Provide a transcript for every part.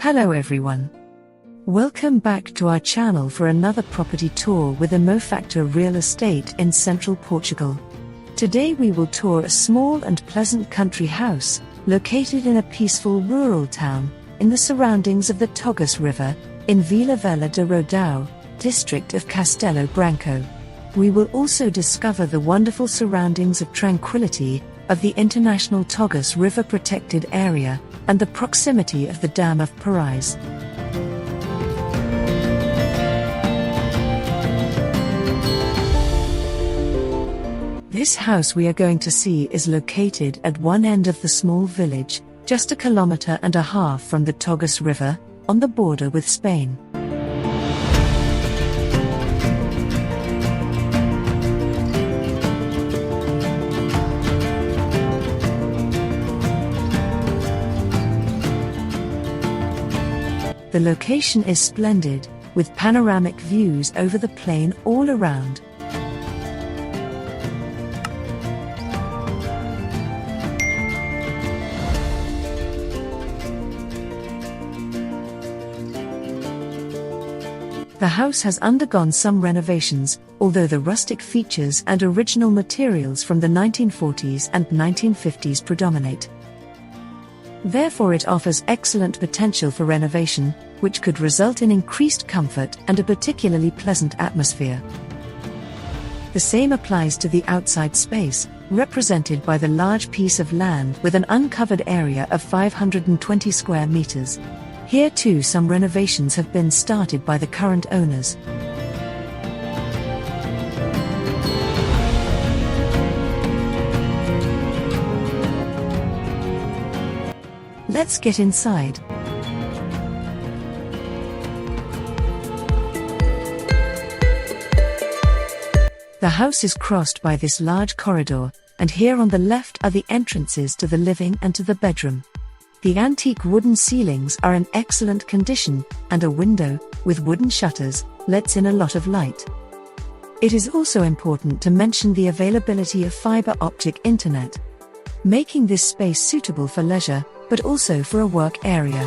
Hello everyone. Welcome back to our channel for another property tour with IMOFACTOR Real Estate in central Portugal. Today we will tour a small and pleasant country house, located in a peaceful rural town, in the surroundings of the Tagus River, in Vila Velha de Ródão, district of Castelo Branco. We will also discover the wonderful surroundings of tranquility of the international Tagus River protected area, and the proximity of the Dam of Perais. This house we are going to see is located at one end of the small village, just 1.5 kilometers from the Tagus River, on the border with Spain. The location is splendid, with panoramic views over the plain all around. The house has undergone some renovations, although the rustic features and original materials from the 1940s and 1950s predominate. Therefore it offers excellent potential for renovation, which could result in increased comfort and a particularly pleasant atmosphere. The same applies to the outside space, represented by the large piece of land with an uncovered area of 520 square meters. Here too some renovations have been started by the current owners. Let's get inside. The house is crossed by this large corridor, and here on the left are the entrances to the living and to the bedroom. The antique wooden ceilings are in excellent condition, and a window, with wooden shutters, lets in a lot of light. It is also important to mention the availability of fiber optic internet, making this space suitable for leisure, but also for a work area.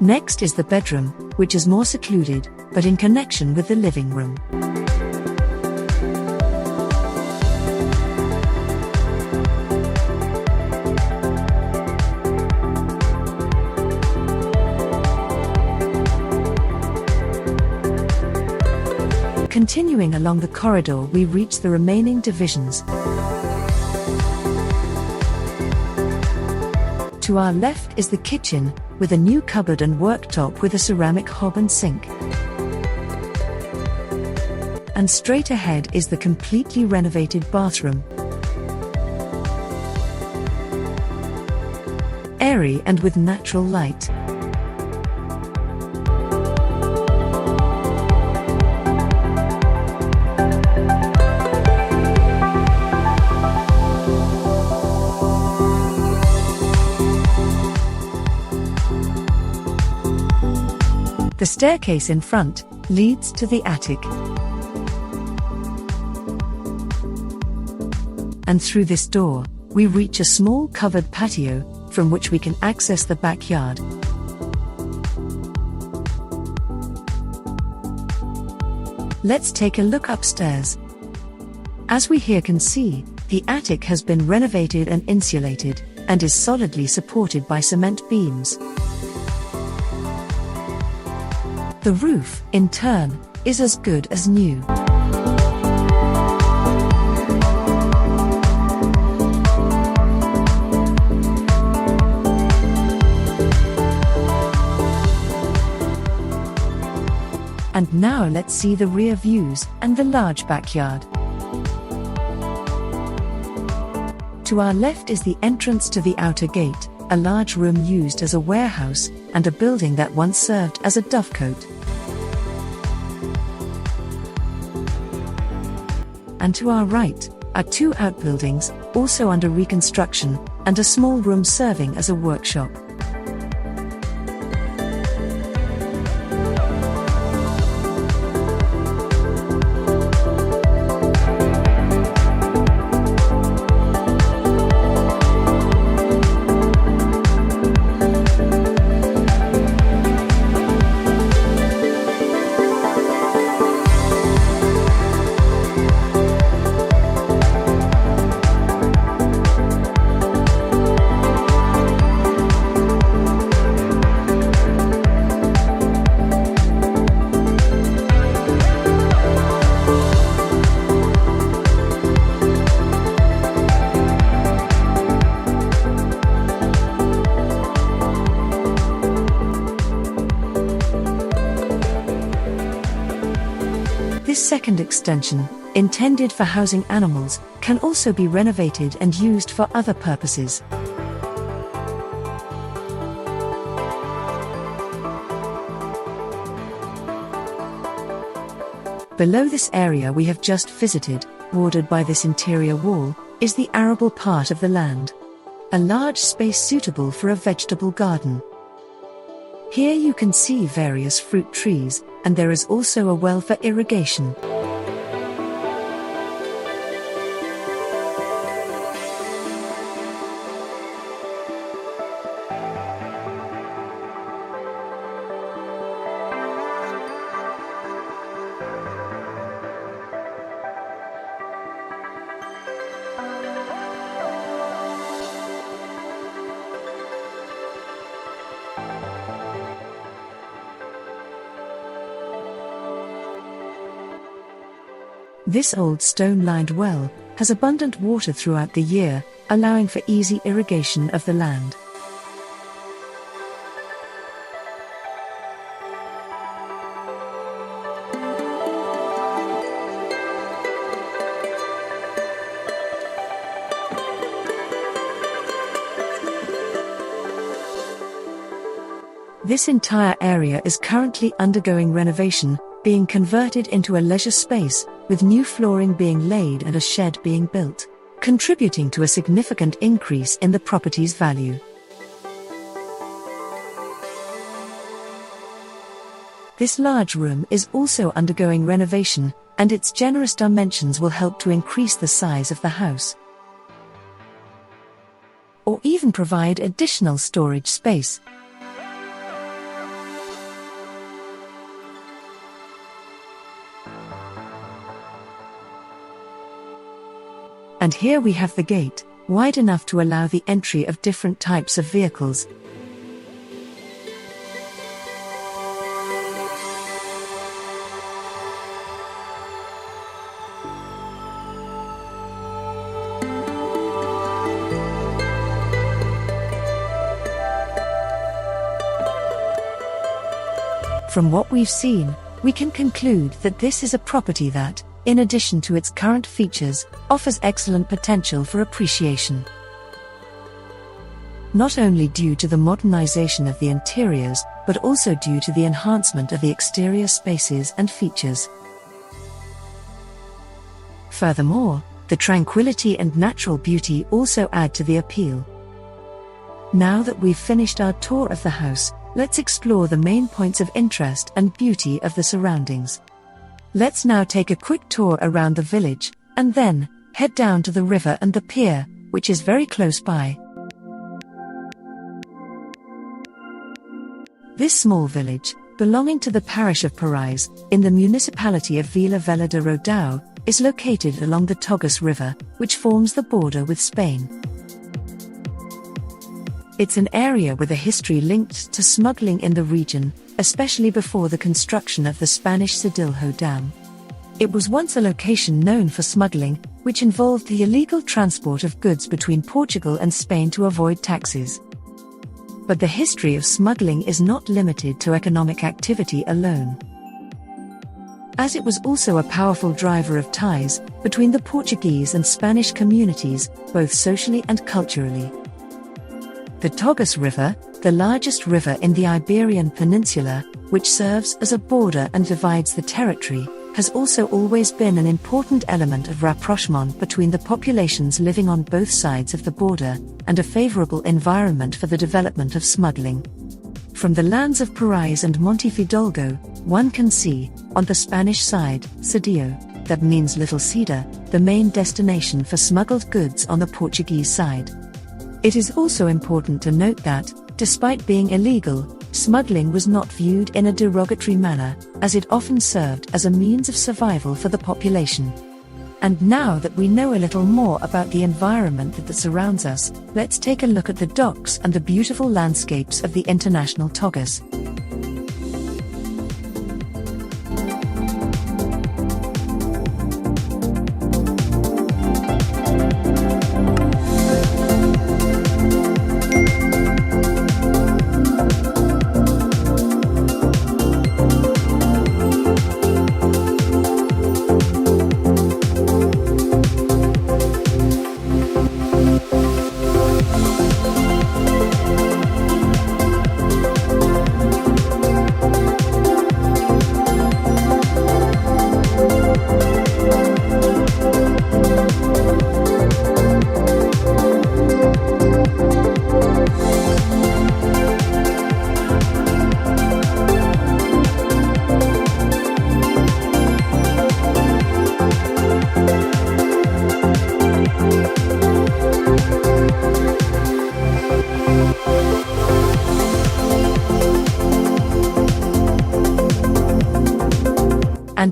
Next is the bedroom, which is more secluded, but in connection with the living room. Continuing along the corridor we reach the remaining divisions. To our left is the kitchen, with a new cupboard and worktop with a ceramic hob and sink. And straight ahead is the completely renovated bathroom. Airy and with natural light. The staircase in front leads to the attic. And through this door, we reach a small covered patio, from which we can access the backyard. Let's take a look upstairs. As we here can see, the attic has been renovated and insulated, and is solidly supported by cement beams. The roof, in turn, is as good as new. And now let's see the rear views and the large backyard. To our left is the entrance to the outer gate, a large room used as a warehouse, and a building that once served as a dovecote. And to our right are 2 outbuildings, also under reconstruction, and a small room serving as a workshop. This second extension, intended for housing animals, can also be renovated and used for other purposes. Below this area we have just visited, bordered by this interior wall, is the arable part of the land. A large space suitable for a vegetable garden. Here you can see various fruit trees, and there is also a well for irrigation. This old stone-lined well has abundant water throughout the year, allowing for easy irrigation of the land. This entire area is currently undergoing renovation, being converted into a leisure space, with new flooring being laid and a shed being built, contributing to a significant increase in the property's value. This large room is also undergoing renovation, and its generous dimensions will help to increase the size of the house, or even provide additional storage space. And here we have the gate, wide enough to allow the entry of different types of vehicles. From what we've seen, we can conclude that this is a property that, in addition to its current features, offers excellent potential for appreciation. Not only due to the modernization of the interiors, but also due to the enhancement of the exterior spaces and features. Furthermore, the tranquility and natural beauty also add to the appeal. Now that we've finished our tour of the house, let's explore the main points of interest and beauty of the surroundings. Let's now take a quick tour around the village, and then head down to the river and the pier, which is very close by. This small village, belonging to the parish of Perais, in the municipality of Vila Velha de Ródão, is located along the Tagus River, which forms the border with Spain. It's an area with a history linked to smuggling in the region, especially before the construction of the Spanish Castelo Dam. It was once a location known for smuggling, which involved the illegal transport of goods between Portugal and Spain to avoid taxes. But the history of smuggling is not limited to economic activity alone, as it was also a powerful driver of ties between the Portuguese and Spanish communities, both socially and culturally. The Tagus River, the largest river in the Iberian Peninsula, which serves as a border and divides the territory, has also always been an important element of rapprochement between the populations living on both sides of the border, and a favorable environment for the development of smuggling. From the lands of Perais and Monte Fidalgo, one can see, on the Spanish side, Cedillo, that means Little Cedar, the main destination for smuggled goods on the Portuguese side. It is also important to note that, despite being illegal, smuggling was not viewed in a derogatory manner, as it often served as a means of survival for the population. And now that we know a little more about the environment that surrounds us, let's take a look at the docks and the beautiful landscapes of the international Tagus.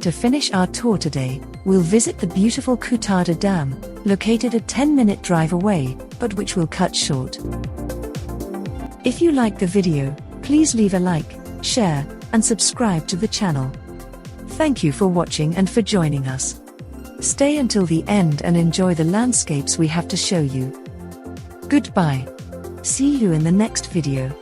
To finish our tour today, we'll visit the beautiful Coutada Dam, located a 10-minute drive away, but which we'll cut short. If you like the video, please leave a like, share, and subscribe to the channel. Thank you for watching and for joining us. Stay until the end and enjoy the landscapes we have to show you. Goodbye. See you in the next video.